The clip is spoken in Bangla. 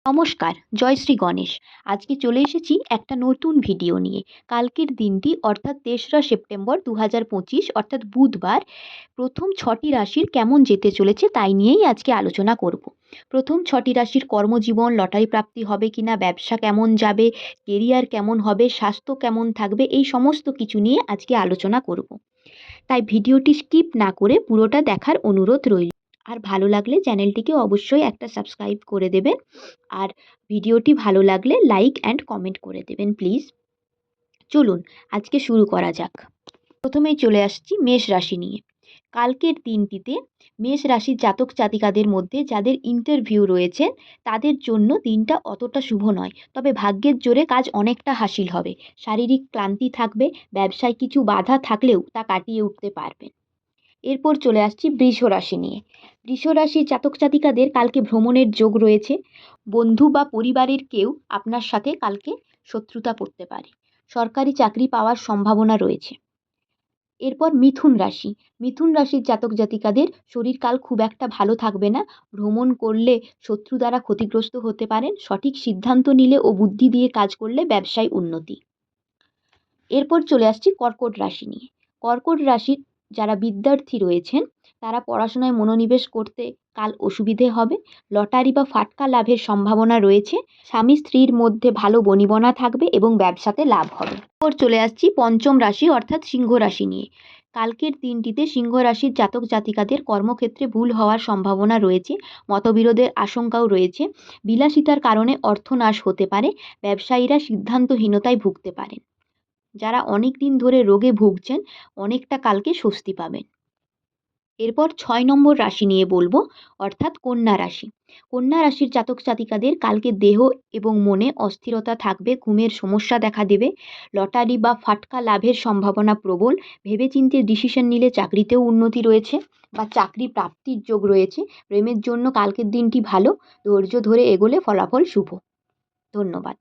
নমস্কার, জয় শ্রী গণেশ। আজকে চলে এসেছি একটা নতুন ভিডিও নিয়ে। কালকের দিনটি অর্থাৎ ৩রা সেপ্টেম্বর ২০২৫ অর্থাৎ বুধবার প্রথম ৬টি রাশির কেমন যেতে চলেছে তাই নিয়েই আজকে আলোচনা করব। প্রথম ৬টি রাশির কর্মজীবন, লটারি প্রাপ্তি হবে কিনা, ব্যবসা কেমন যাবে, কেরিয়ার কেমন হবে, স্বাস্থ্য কেমন থাকবে, এই সমস্ত কিছু নিয়ে আজকে আলোচনা করব। তাই ভিডিওটি স্কিপ না করে পুরোটা দেখার অনুরোধ রইল। আর ভালো লাগলে চ্যানেলটিকে অবশ্যই একটা সাবস্ক্রাইব করে দেবেন। আর ভিডিওটি ভালো লাগলে লাইক অ্যান্ড কমেন্ট করে দেবেন প্লিজ। চলুন আজকে শুরু করা যাক। প্রথমেই চলে আসছি মেষ রাশি নিয়ে। কালকের দিনটিতে মেষ রাশির জাতক জাতিকাদের মধ্যে যাদের ইন্টারভিউ রয়েছে তাদের জন্য দিনটা অতটা শুভ নয়, তবে ভাগ্যের জোরে কাজ অনেকটা হাসিল হবে। শারীরিক ক্লান্তি থাকবে, ব্যবসায় কিছু বাধা থাকলেও তা কাটিয়ে উঠতে পারবেন। এরপর চলে আসছি বৃষ রাশি নিয়ে। বৃষ রাশির জাতক জাতিকাদের কালকে ভ্রমণের যোগ রয়েছে। বন্ধু বা পরিবারের কেউ আপনার সাথে কালকে শত্রুতা করতে পারে। সরকারি চাকরি পাওয়ার সম্ভাবনা রয়েছে। এরপর মিথুন রাশি। মিথুন রাশির জাতক জাতিকাদের শরীর কাল খুব একটা ভালো থাকবে না। ভ্রমণ করলে শত্রু দ্বারা ক্ষতিগ্রস্ত হতে পারেন। সঠিক সিদ্ধান্ত নিলে ও বুদ্ধি দিয়ে কাজ করলে ব্যবসায় উন্নতি। এরপর চলে আসছি কর্কট রাশি নিয়ে। কর্কট রাশির যারা বিদ্যার্থী রয়েছেন তারা পড়াশোনায় মনোনিবেশ করতে কাল অসুবিধে হবে। লটারি বা ফাটকা লাভের সম্ভাবনা রয়েছে। স্বামী স্ত্রীর মধ্যে ভালো বনিবনা থাকবে এবং ব্যবসাতে লাভ হবে। এরপর চলে আসছি পঞ্চম রাশি অর্থাৎ সিংহ রাশি নিয়ে। কালকের দিনটিতে সিংহ রাশির জাতক জাতিকাদের কর্মক্ষেত্রে ভুল হওয়ার সম্ভাবনা রয়েছে। মতবিরোধের আশঙ্কাও রয়েছে। বিলাসিতার কারণে অর্থনাশ হতে পারে। ব্যবসায়ীরা সিদ্ধান্তহীনতায় ভুগতে পারেন। যারা অনেক দিন ধরে রোগে ভুগছেন অনেকটা কালকে স্বস্তি পাবেন। এরপর ৬ নম্বর রাশি নিয়ে বলবো অর্থাৎ কন্যা রাশি। কন্যা রাশির জাতক জাতিকাদের কালকে দেহ এবং মনে অস্থিরতা থাকবে, ঘুমের সমস্যা দেখা দেবে। লটারি বা ফাটকা লাভের সম্ভাবনা প্রবল। ভেবেচিন্তে ডিসিশন নিলে চাকরিতেও উন্নতি রয়েছে বা চাকরি প্রাপ্তির যোগ রয়েছে। প্রেমের জন্য কালকের দিনটি ভালো। ধৈর্য ধরে এগোলে ফলাফল শুভ। ধন্যবাদ।